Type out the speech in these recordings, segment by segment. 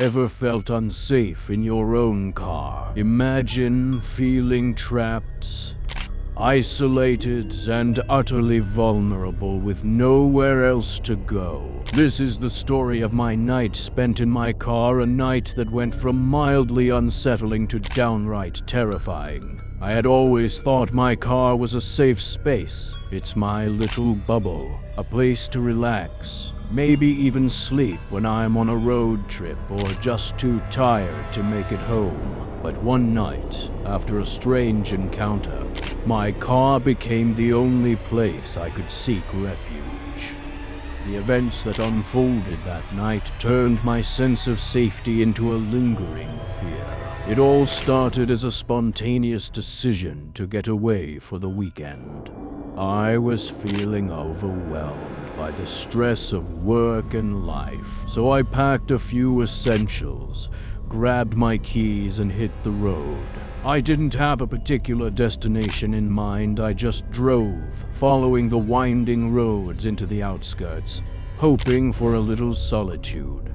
Ever felt unsafe in your own car? Imagine feeling trapped, isolated, and utterly vulnerable with nowhere else to go. This is the story of my night spent in my car, a night that went from mildly unsettling to downright terrifying. I had always thought my car was a safe space. It's my little bubble, a place to relax, maybe even sleep when I'm on a road trip or just too tired to make it home. But one night, after a strange encounter, my car became the only place I could seek refuge. The events that unfolded that night turned my sense of safety into a lingering fear. It all started as a spontaneous decision to get away for the weekend. I was feeling overwhelmed by the stress of work and life, so I packed a few essentials, grabbed my keys, and hit the road. I didn't have a particular destination in mind. I just drove, following the winding roads into the outskirts, hoping for a little solitude.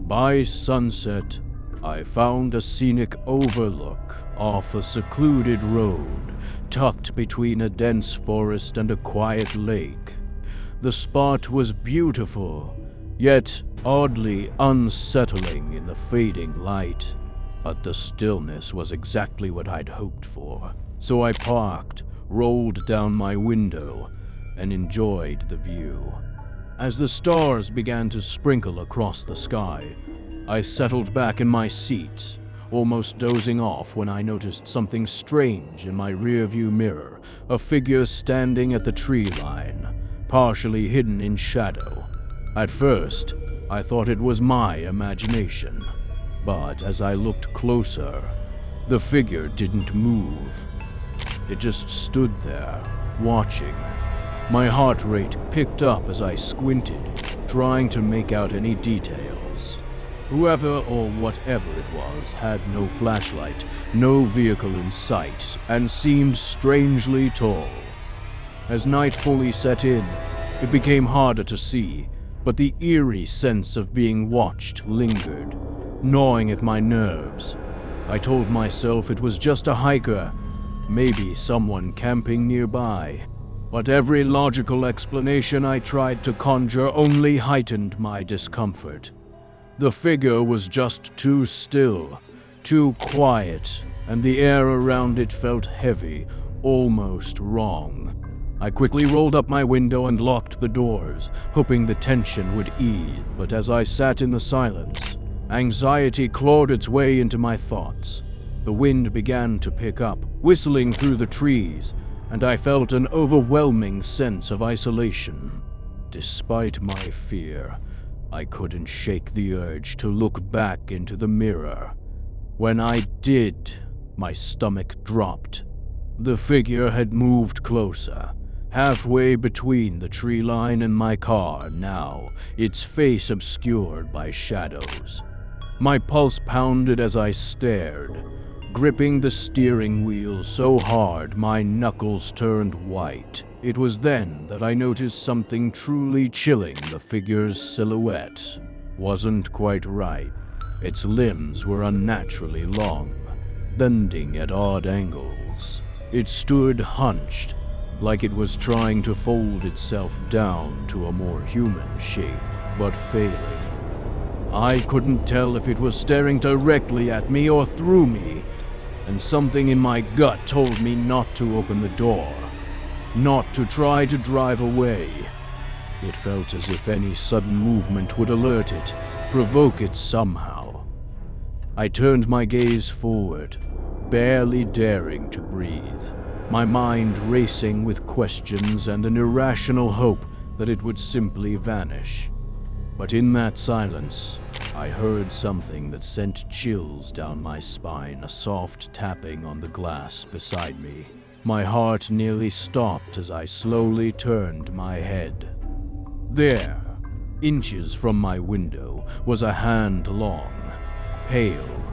By sunset, I found a scenic overlook off a secluded road, tucked between a dense forest and a quiet lake. The spot was beautiful, yet oddly unsettling in the fading light. But the stillness was exactly what I'd hoped for. So I parked, rolled down my window, and enjoyed the view. As the stars began to sprinkle across the sky, I settled back in my seat, almost dozing off when I noticed something strange in my rearview mirror, a figure standing at the tree line, partially hidden in shadow. At first, I thought it was my imagination. But as I looked closer, the figure didn't move. It just stood there, watching. My heart rate picked up as I squinted, trying to make out any details. Whoever or whatever it was had no flashlight, no vehicle in sight, and seemed strangely tall. As night fully set in, it became harder to see, but the eerie sense of being watched lingered, gnawing at my nerves. I told myself it was just a hiker, maybe someone camping nearby. But every logical explanation I tried to conjure only heightened my discomfort. The figure was just too still, too quiet, and the air around it felt heavy, almost wrong. I quickly rolled up my window and locked the doors, hoping the tension would ease, but as I sat in the silence, anxiety clawed its way into my thoughts. The wind began to pick up, whistling through the trees, and I felt an overwhelming sense of isolation. Despite my fear, I couldn't shake the urge to look back into the mirror. When I did, my stomach dropped. The figure had moved closer, halfway between the tree line and my car now, its face obscured by shadows. My pulse pounded as I stared, gripping the steering wheel so hard my knuckles turned white. It was then that I noticed something truly chilling. The figure's silhouette wasn't quite right. Its limbs were unnaturally long, bending at odd angles. It stood hunched, like it was trying to fold itself down to a more human shape, but failing. I couldn't tell if it was staring directly at me or through me, and something in my gut told me not to open the door, not to try to drive away. It felt as if any sudden movement would alert it, provoke it somehow. I turned my gaze forward, barely daring to breathe, my mind racing with questions and an irrational hope that it would simply vanish. But in that silence, I heard something that sent chills down my spine, a soft tapping on the glass beside me. My heart nearly stopped as I slowly turned my head. There, inches from my window, was a hand long, pale,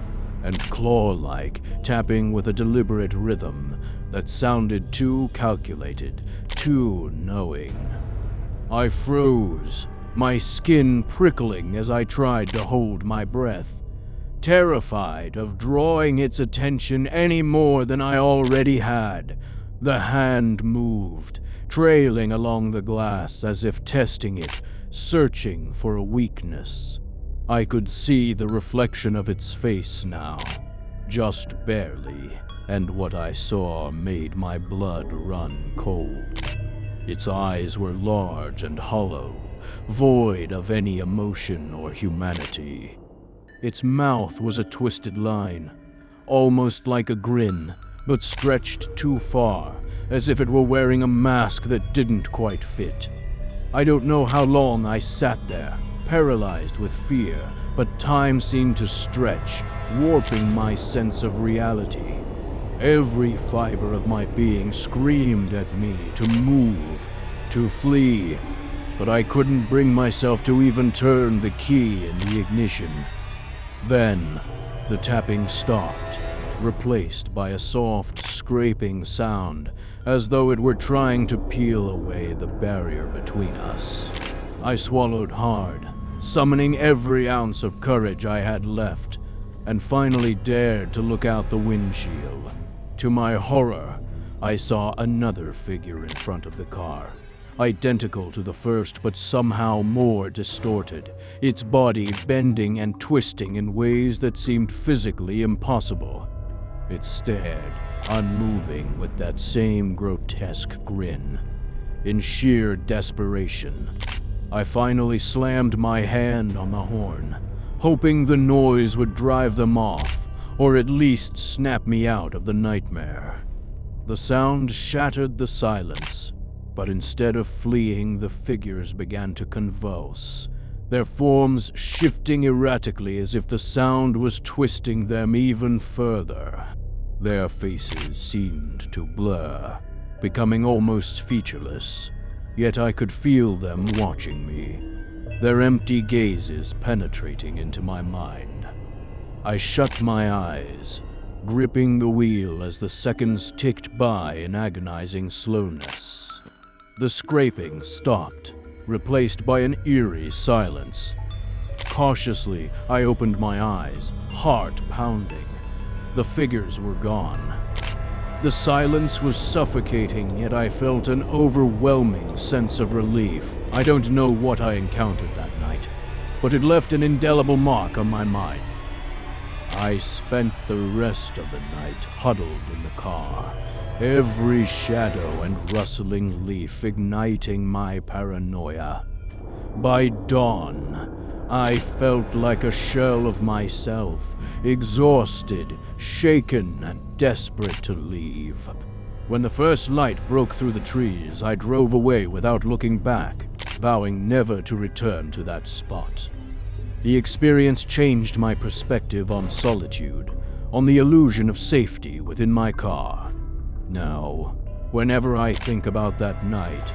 and claw-like, tapping with a deliberate rhythm that sounded too calculated, too knowing. I froze, my skin prickling as I tried to hold my breath, terrified of drawing its attention any more than I already had. The hand moved, trailing along the glass as if testing it, searching for a weakness. I could see the reflection of its face now, just barely, and what I saw made my blood run cold. Its eyes were large and hollow, void of any emotion or humanity. Its mouth was a twisted line, almost like a grin, but stretched too far, as if it were wearing a mask that didn't quite fit. I don't know how long I sat there, paralyzed with fear, but time seemed to stretch, warping my sense of reality. Every fiber of my being screamed at me to move, to flee, but I couldn't bring myself to even turn the key in the ignition. Then, the tapping stopped, replaced by a soft, scraping sound, as though it were trying to peel away the barrier between us. I swallowed hard, summoning every ounce of courage I had left, and finally dared to look out the windshield. To my horror, I saw another figure in front of the car, identical to the first but somehow more distorted, its body bending and twisting in ways that seemed physically impossible. It stared, unmoving with that same grotesque grin. In sheer desperation, I finally slammed my hand on the horn, hoping the noise would drive them off, or at least snap me out of the nightmare. The sound shattered the silence, but instead of fleeing, the figures began to convulse, their forms shifting erratically as if the sound was twisting them even further. Their faces seemed to blur, becoming almost featureless, yet I could feel them watching me, their empty gazes penetrating into my mind. I shut my eyes, gripping the wheel as the seconds ticked by in agonizing slowness. The scraping stopped, replaced by an eerie silence. Cautiously, I opened my eyes, heart pounding. The figures were gone. The silence was suffocating, yet I felt an overwhelming sense of relief. I don't know what I encountered that night, but it left an indelible mark on my mind. I spent the rest of the night huddled in the car, every shadow and rustling leaf igniting my paranoia. By dawn, I felt like a shell of myself, exhausted, shaken, and desperate to leave. When the first light broke through the trees, I drove away without looking back, vowing never to return to that spot. The experience changed my perspective on solitude, on the illusion of safety within my car. Now, whenever I think about that night,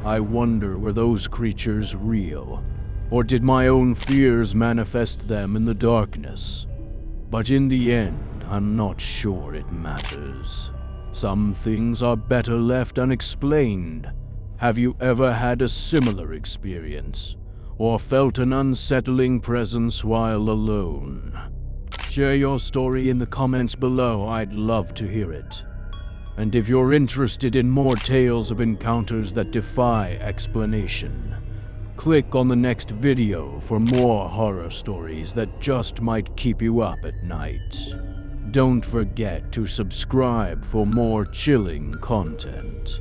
I wonder, were those creatures real, or did my own fears manifest them in the darkness? But in the end, I'm not sure it matters. Some things are better left unexplained. Have you ever had a similar experience, or felt an unsettling presence while alone? Share your story in the comments below, I'd love to hear it. And if you're interested in more tales of encounters that defy explanation, click on the next video for more horror stories that just might keep you up at night. Don't forget to subscribe for more chilling content.